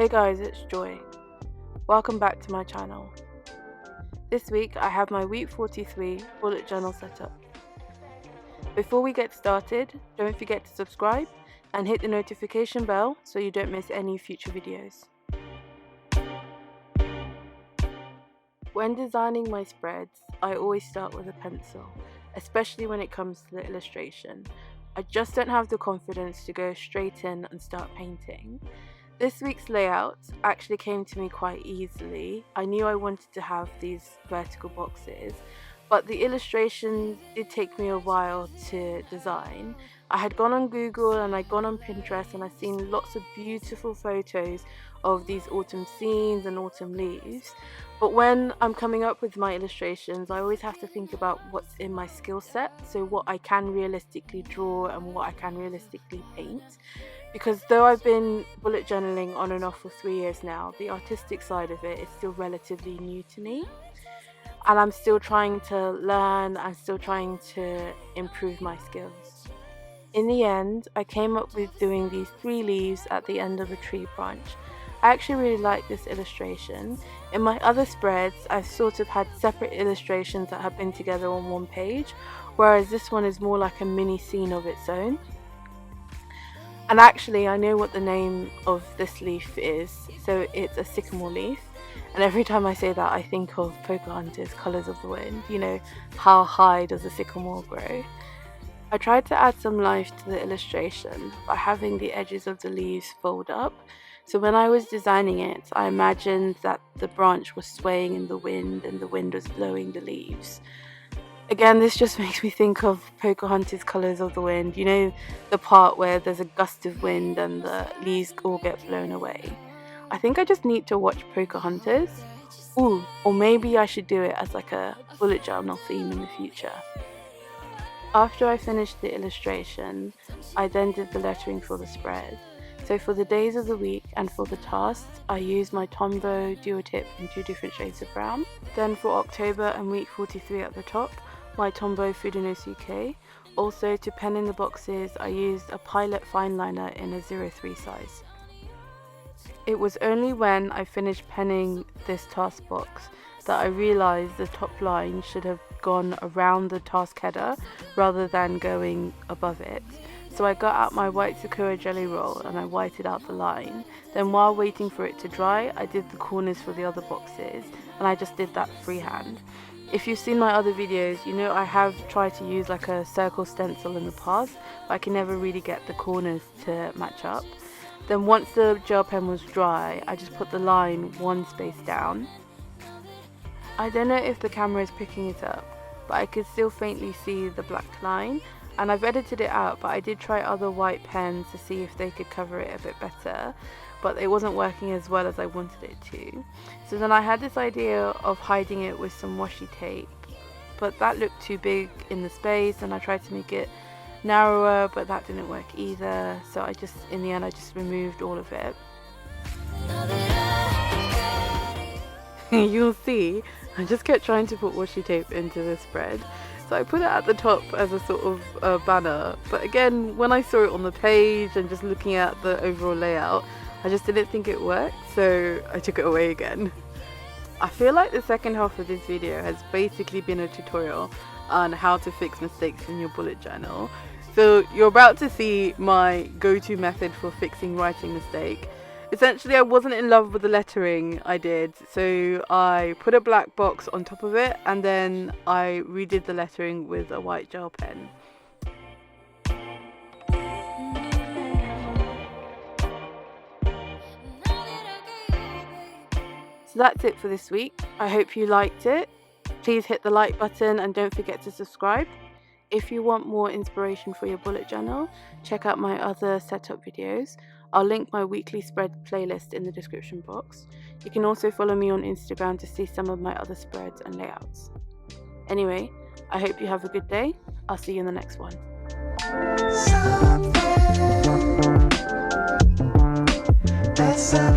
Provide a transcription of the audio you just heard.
Hey guys, it's Joy. Welcome back to my channel. This week I have my week 43 bullet journal set up. Before we get started, don't forget to subscribe and hit the notification bell so you don't miss any future videos. When designing my spreads, I always start with a pencil, especially when it comes to the illustration. I just don't have the confidence to go straight in and start painting. This week's layout actually came to me quite easily. I knew I wanted to have these vertical boxes, but the illustrations did take me a while to design. I had gone on Google and I'd gone on Pinterest and I'd seen lots of beautiful photos of these autumn scenes and autumn leaves. But when I'm coming up with my illustrations, I always have to think about what's in my skill set, so what I can realistically draw and what I can realistically paint. Because though I've been bullet journaling on and off for 3 years now, the artistic side of it is still relatively new to me. And I'm still trying to learn, I'm still trying to improve my skills. In the end, I came up with doing these 3 leaves at the end of a tree branch. I actually really like this illustration. In my other spreads, I've sort of had separate illustrations that have been together on one page, whereas this one is more like a mini scene of its own. And actually, I know what the name of this leaf is, so it's a sycamore leaf. And every time I say that, I think of Pocahontas' Colours of the Wind. You know, how high does a sycamore grow? I tried to add some life to the illustration by having the edges of the leaves fold up. So when I was designing it, I imagined that the branch was swaying in the wind and the wind was blowing the leaves. Again, this just makes me think of Pocahontas' Colours of the Wind. You know, the part where there's a gust of wind and the leaves all get blown away. I think I just need to watch Pocahontas. Ooh, or maybe I should do it as like a bullet journal theme in the future. After I finished the illustration, I then did the lettering for the spread. So for the days of the week and for the tasks, I used my Tombow Duo Tip in 2 different shades of brown. Then for October and week 43 at the top, my Tombow Fudonos UK. Also to pen in the boxes, I used a Pilot fine liner in a 03 size. It was only when I finished penning this task box that I realised the top line should have gone around the task header rather than going above it. So I got out my white Sakura jelly roll and I whited out the line. Then while waiting for it to dry, I did the corners for the other boxes and I just did that freehand. If you've seen my other videos, you know I have tried to use like a circle stencil in the past, but I can never really get the corners to match up. Then once the gel pen was dry, I just put the line 1 space down. I don't know if the camera is picking it up, but I could still faintly see the black line. And I've edited it out, but I did try other white pens to see if they could cover it a bit better, but it wasn't working as well as I wanted it to. So then I had this idea of hiding it with some washi tape, but that looked too big in the space and I tried to make it narrower, but that didn't work either. So in the end I just removed all of it. You'll see, I just kept trying to put washi tape into the spread. So I put it at the top as a sort of banner, but again, when I saw it on the page and just looking at the overall layout, I just didn't think it worked, so I took it away again. I feel like the second half of this video has basically been a tutorial on how to fix mistakes in your bullet journal. So you're about to see my go-to method for fixing writing mistake. Essentially, I wasn't in love with the lettering I did, so I put a black box on top of it and then I redid the lettering with a white gel pen. So that's it for this week. I hope you liked it. Please hit the like button and don't forget to subscribe. If you want more inspiration for your bullet journal, check out my other setup videos. I'll link my weekly spread playlist in the description box. You can also follow me on Instagram to see some of my other spreads and layouts. Anyway, I hope you have a good day. I'll see you in the next one. Something